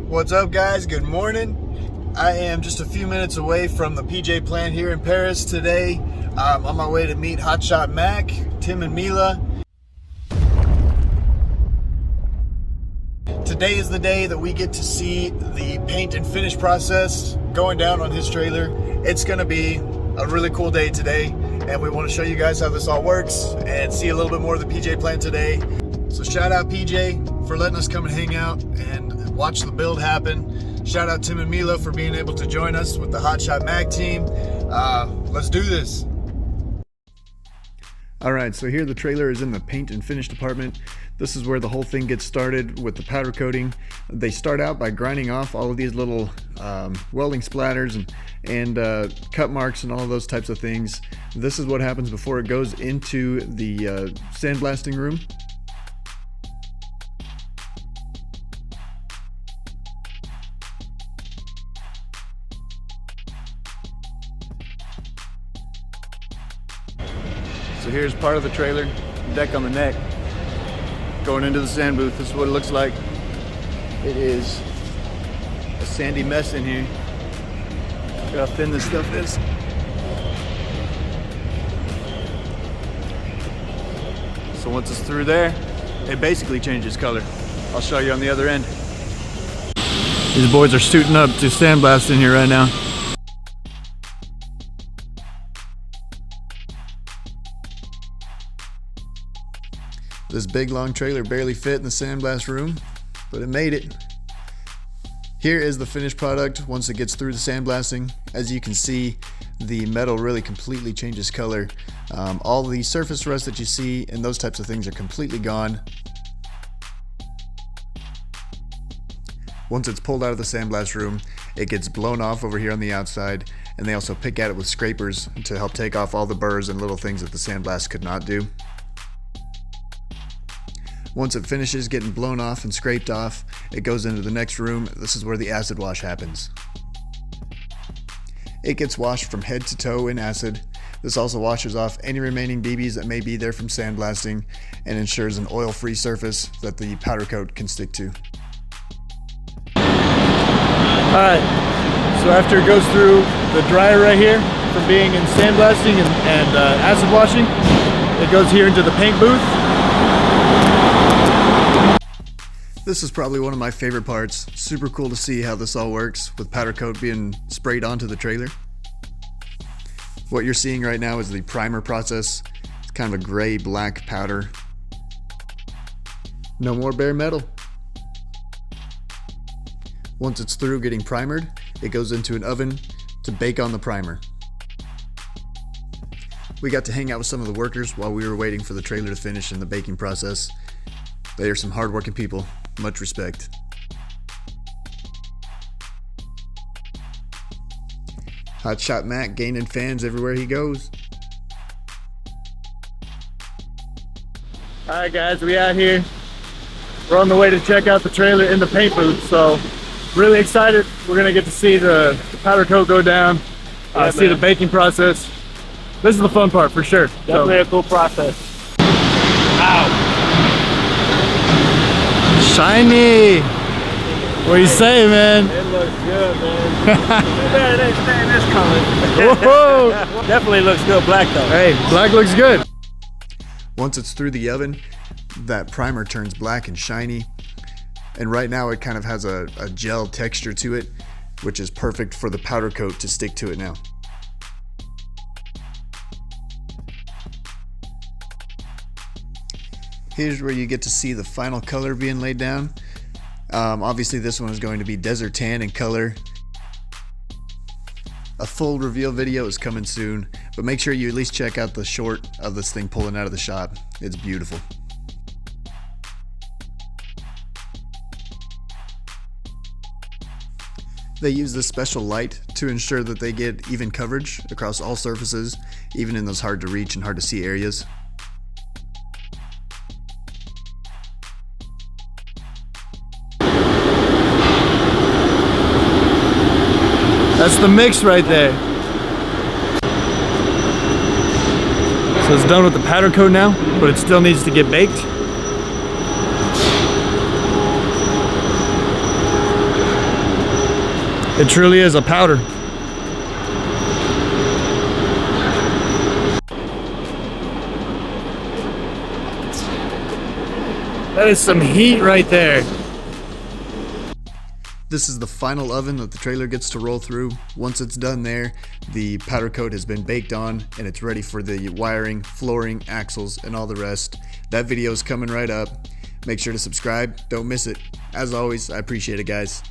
What's up, guys? Good morning. I am just a few minutes away from the PJ plant here in Paris today. I'm on my way to meet Hotshot Macc, Tim and Mila. Today is the day that we get to see the paint and finish process going down on his trailer. It's gonna be a really cool day today, and we want to show you guys how this all works and see a little bit more of the PJ plant today. So shout out PJ for letting us come and hang out and watch the build happen. Shout out Tim and Mila for being able to join us with the Hotshot Macc team. Let's do this. All right, so here the trailer is in the paint and finish department. This is where the whole thing gets started with the powder coating. They start out by grinding off all of these little welding splatters and cut marks and all of those types of things. This is what happens before it goes into the sandblasting room. So here's part of the trailer, deck on the neck, going into the sand booth. This is what it looks like. It is a sandy mess in here. Look how thin this stuff is. So once it's through there, it basically changes color. I'll show you on the other end. These boys are suiting up to sandblast in here right now. This big long trailer barely fit in the sandblast room, but it made it. Here is the finished product once it gets through the sandblasting. As you can see, the metal really completely changes color. All the surface rust that you see and those types of things are completely gone. Once it's pulled out of the sandblast room, it gets blown off over here on the outside, and they also pick at it with scrapers to help take off all the burrs and little things that the sandblast could not do. Once it finishes getting blown off and scraped off, it goes into the next room. This is where the acid wash happens. It gets washed from head to toe in acid. This also washes off any remaining BBs that may be there from sandblasting and ensures an oil-free surface that the powder coat can stick to. Alright, so after it goes through the dryer right here from being in sandblasting and acid washing, it goes here into the paint booth. This is probably one of my favorite parts. Super cool to see how this all works with powder coat being sprayed onto the trailer. What you're seeing right now is the primer process. It's kind of a gray black powder. No more bare metal. Once it's through getting primered, it goes into an oven to bake on the primer. We got to hang out with some of the workers while we were waiting for the trailer to finish in the baking process. They are some hardworking people. Much respect. Hotshot Macc gaining fans everywhere he goes. Alright guys, we out here. We're on the way to check out the trailer in the paint booth, so really excited. We're gonna get to see the powder coat go down, see the baking process. This is the fun part for sure. Definitely a cool process. Ow! Shiny! What do you say, man? It looks good, man. Too bad it ain't staying this color. Whoa! Definitely looks good black though. Hey, black looks good. Once it's through the oven, that primer turns black and shiny. And right now it kind of has a gel texture to it, which is perfect for the powder coat to stick to it now. Here's where you get to see the final color being laid down. Obviously this one is going to be desert tan in color. A full reveal video is coming soon, but make sure you at least check out the short of this thing pulling out of the shop. It's beautiful. They use this special light to ensure that they get even coverage across all surfaces, even in those hard to reach and hard to see areas. That's the mix right there. So it's done with the powder coat now, but it still needs to get baked. It truly is a powder. That is some heat right there. This is the final oven that the trailer gets to roll through. Once it's done there, the powder coat has been baked on and it's ready for the wiring, flooring, axles, and all the rest. That video is coming right up. Make sure to subscribe. Don't miss it. As always, I appreciate it, guys.